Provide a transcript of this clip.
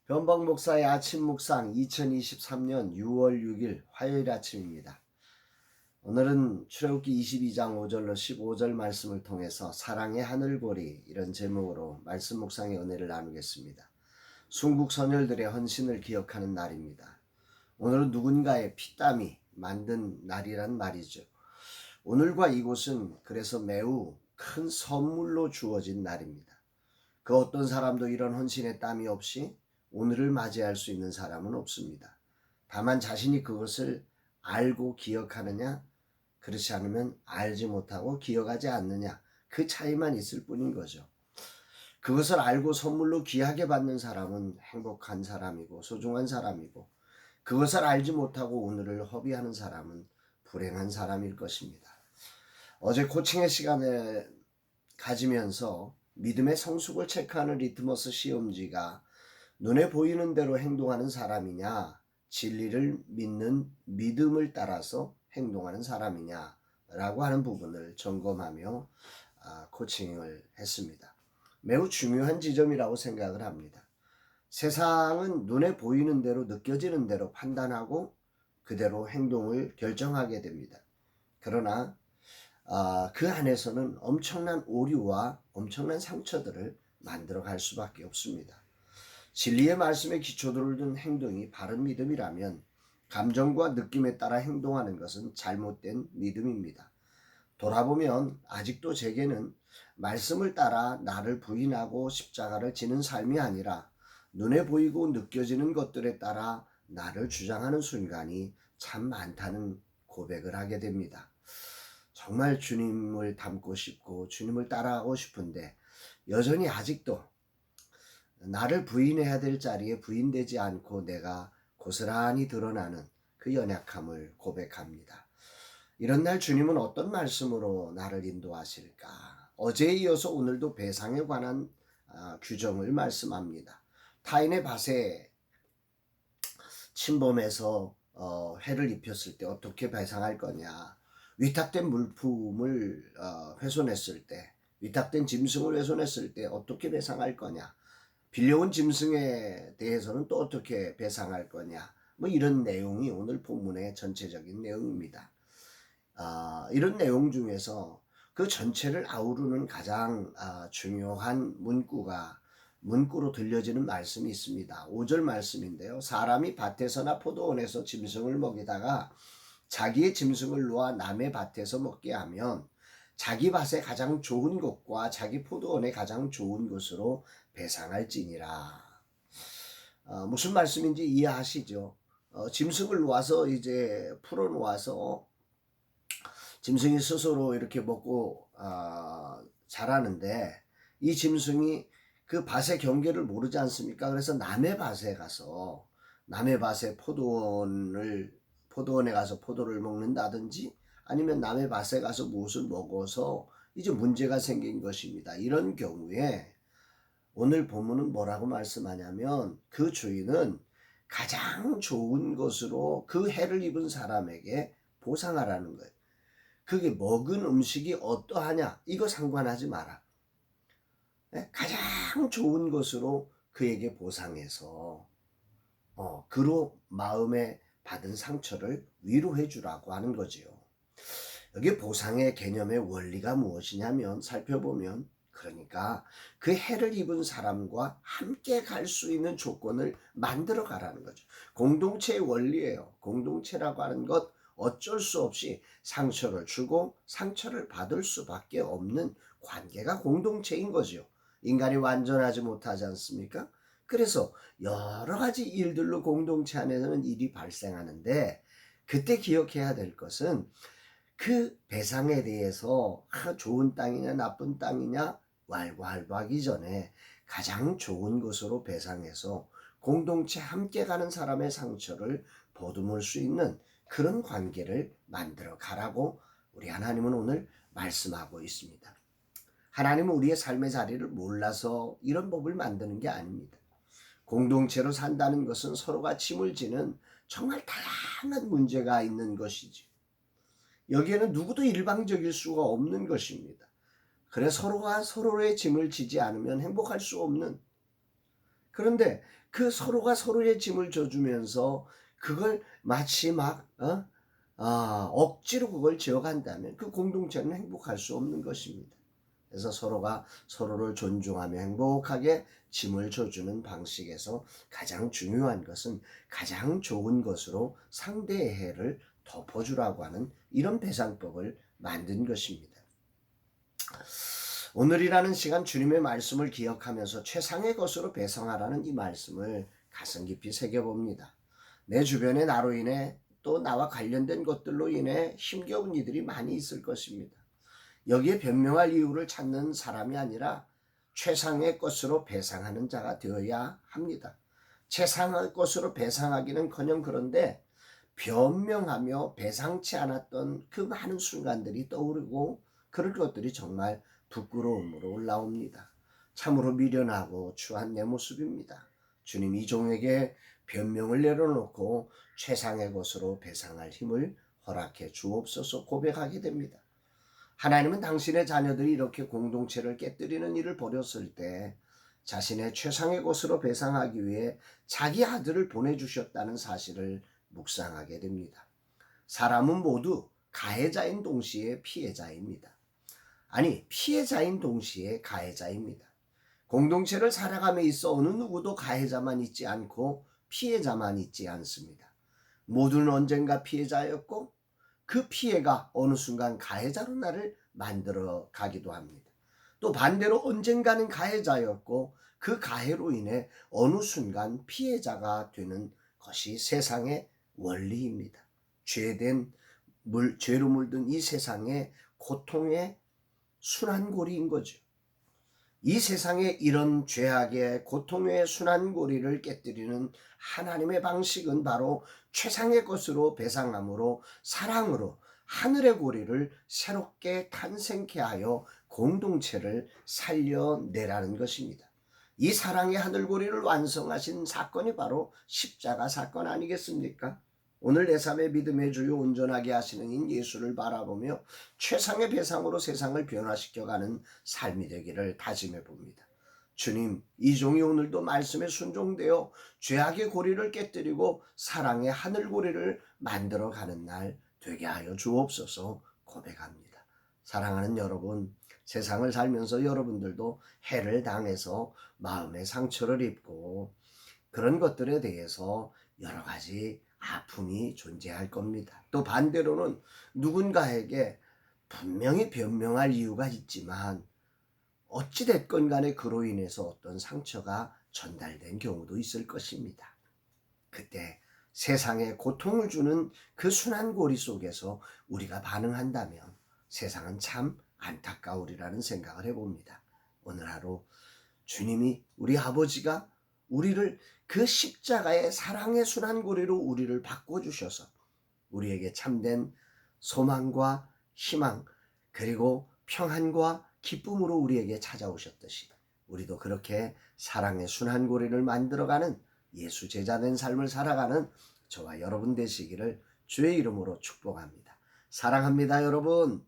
변방 목사의 아침 묵상 2023년 6월 6일 화요일 아침입니다. 오늘은 출애굽기 22장 5절로 15절 말씀을 통해서 사랑의 하늘고리 이런 제목으로 말씀 묵상의 은혜를 나누겠습니다. 순국 선열들의 헌신을 기억하는 날입니다. 오늘은 누군가의 피땀이 만든 날이란 말이죠. 오늘과 이곳은 그래서 매우 큰 선물로 주어진 날입니다. 그 어떤 사람도 이런 헌신의 땀이 없이 오늘을 맞이할 수 있는 사람은 없습니다. 다만 자신이 그것을 알고 기억하느냐, 그렇지 않으면 알지 못하고 기억하지 않느냐, 그 차이만 있을 뿐인 거죠. 그것을 알고 선물로 귀하게 받는 사람은 행복한 사람이고 소중한 사람이고, 그것을 알지 못하고 오늘을 허비하는 사람은 불행한 사람일 것입니다. 어제 코칭의 시간을 가지면서 믿음의 성숙을 체크하는 리트머스 시험지가 눈에 보이는 대로 행동하는 사람이냐, 진리를 믿는 믿음을 따라서 행동하는 사람이냐라고 하는 부분을 점검하며 코칭을 했습니다. 매우 중요한 지점이라고 생각을 합니다. 세상은 눈에 보이는 대로 느껴지는 대로 판단하고 그대로 행동을 결정하게 됩니다. 그러나 그 안에서는 엄청난 오류와 엄청난 상처들을 만들어 갈 수밖에 없습니다. 진리의 말씀에 기초들을 둔 행동이 바른 믿음이라면 감정과 느낌에 따라 행동하는 것은 잘못된 믿음입니다. 돌아보면 아직도 제게는 말씀을 따라 나를 부인하고 십자가를 지는 삶이 아니라 눈에 보이고 느껴지는 것들에 따라 나를 주장하는 순간이 참 많다는 고백을 하게 됩니다. 정말 주님을 닮고 싶고 주님을 따라가고 싶은데 여전히 아직도 나를 부인해야 될 자리에 부인되지 않고 내가 고스란히 드러나는 그 연약함을 고백합니다. 이런 날 주님은 어떤 말씀으로 나를 인도하실까? 어제에 이어서 오늘도 배상에 관한 규정을 말씀합니다. 타인의 밭에 침범해서 해를 입혔을 때 어떻게 배상할 거냐? 위탁된 물품을 훼손했을 때, 위탁된 짐승을 훼손했을 때 어떻게 배상할 거냐? 빌려온 짐승에 대해서는 또 어떻게 배상할 거냐, 뭐 이런 내용이 오늘 본문의 전체적인 내용입니다. 이런 내용 중에서 그 전체를 아우르는 가장 중요한 문구로 들려지는 말씀이 있습니다. 5절 말씀인데요. 사람이 밭에서나 포도원에서 짐승을 먹이다가 자기의 짐승을 놓아 남의 밭에서 먹게 하면 자기 밭에 가장 좋은 곳과 자기 포도원에 가장 좋은 곳으로 배상할지니라. 무슨 말씀인지 이해하시죠? 짐승을 놓아서 이제 풀어 놓아서 짐승이 스스로 이렇게 먹고 자라는데 이 짐승이 그 밭의 경계를 모르지 않습니까? 그래서 남의 밭에 가서 남의 밭에 포도원에 가서 포도를 먹는다든지 아니면 남의 밭에 가서 무엇을 먹어서 이제 문제가 생긴 것입니다. 이런 경우에 오늘 본문은 뭐라고 말씀하냐면 그 주인은 가장 좋은 것으로 그 해를 입은 사람에게 보상하라는 거예요. 그게 먹은 음식이 어떠하냐 이거 상관하지 마라. 가장 좋은 것으로 그에게 보상해서 그로 마음에 받은 상처를 위로해 주라고 하는 거지요. 여기 보상의 개념의 원리가 무엇이냐면 살펴보면 그러니까 그 해를 입은 사람과 함께 갈 수 있는 조건을 만들어 가라는 거죠. 공동체의 원리예요. 공동체라고 하는 것 어쩔 수 없이 상처를 주고 상처를 받을 수밖에 없는 관계가 공동체인 거죠. 인간이 완전하지 못하지 않습니까? 그래서 여러 가지 일들로 공동체 안에서는 일이 발생하는데 그때 기억해야 될 것은 그 배상에 대해서 좋은 땅이냐 나쁜 땅이냐 왈가왈부하기 전에 가장 좋은 것으로 배상해서 공동체 함께 가는 사람의 상처를 보듬을 수 있는 그런 관계를 만들어 가라고 우리 하나님은 오늘 말씀하고 있습니다. 하나님은 우리의 삶의 자리를 몰라서 이런 법을 만드는 게 아닙니다. 공동체로 산다는 것은 서로가 짐을 지는 정말 다양한 문제가 있는 것이지. 여기에는 누구도 일방적일 수가 없는 것입니다. 그래 서로가 서로의 짐을 지지 않으면 행복할 수 없는. 그런데 그 서로가 서로의 짐을 져주면서 그걸 마치 억지로 그걸 지어간다면 그 공동체는 행복할 수 없는 것입니다. 그래서 서로가 서로를 존중하며 행복하게 짐을 져주는 방식에서 가장 중요한 것은 가장 좋은 것으로 상대의 해를 덮어주라고 하는 이런 배상법을 만든 것입니다. 오늘이라는 시간 주님의 말씀을 기억하면서 최상의 것으로 배상하라는 이 말씀을 가슴 깊이 새겨봅니다. 내 주변에 나로 인해 또 나와 관련된 것들로 인해 힘겨운 이들이 많이 있을 것입니다. 여기에 변명할 이유를 찾는 사람이 아니라 최상의 것으로 배상하는 자가 되어야 합니다. 최상의 것으로 배상하기는커녕 그런데 변명하며 배상치 않았던 그 많은 순간들이 떠오르고 그럴 것들이 정말 부끄러움으로 올라옵니다. 참으로 미련하고 추한 내 모습입니다. 주님 이 종에게 변명을 내려놓고 최상의 것으로 배상할 힘을 허락해 주옵소서 고백하게 됩니다. 하나님은 당신의 자녀들이 이렇게 공동체를 깨뜨리는 일을 벌였을 때 자신의 최상의 것으로 배상하기 위해 자기 아들을 보내주셨다는 사실을 묵상하게 됩니다. 사람은 모두 가해자인 동시에 피해자입니다. 아니, 피해자인 동시에 가해자입니다. 공동체를 살아감에 있어 어느 누구도 가해자만 있지 않고 피해자만 있지 않습니다. 모두는 언젠가 피해자였고 그 피해가 어느 순간 가해자로 나를 만들어 가기도 합니다. 또 반대로 언젠가는 가해자였고 그 가해로 인해 어느 순간 피해자가 되는 것이 세상의 원리입니다. 죄로 물든 이 세상의 고통의 순환고리인 거죠. 이 세상에 이런 죄악의 고통의 순환고리를 깨뜨리는 하나님의 방식은 바로 최상의 것으로 배상함으로 사랑으로 하늘의 고리를 새롭게 탄생케 하여 공동체를 살려내라는 것입니다. 이 사랑의 하늘고리를 완성하신 사건이 바로 십자가 사건 아니겠습니까? 오늘 내 삶의 믿음의 주요 온전하게 하시는 인 예수를 바라보며 최상의 배상으로 세상을 변화시켜가는 삶이 되기를 다짐해 봅니다. 주님, 이 종이 오늘도 말씀에 순종되어 죄악의 고리를 깨뜨리고 사랑의 하늘고리를 만들어가는 날 되게 하여 주옵소서 고백합니다. 사랑하는 여러분, 세상을 살면서 여러분들도 해를 당해서 마음의 상처를 입고 그런 것들에 대해서 여러 가지 아픔이 존재할 겁니다. 또 반대로는 누군가에게 분명히 변명할 이유가 있지만 어찌됐건 간에 그로 인해서 어떤 상처가 전달된 경우도 있을 것입니다. 그때 세상에 고통을 주는 그 순환고리 속에서 우리가 반응한다면 세상은 참 안타까우리라는 생각을 해봅니다. 오늘 하루 주님이 우리 아버지가 우리를 그 십자가의 사랑의 순환고리로 우리를 바꿔주셔서 우리에게 참된 소망과 희망 그리고 평안과 기쁨으로 우리에게 찾아오셨듯이 우리도 그렇게 사랑의 순환고리를 만들어가는 예수 제자된 삶을 살아가는 저와 여러분 되시기를 주의 이름으로 축복합니다. 사랑합니다, 여러분.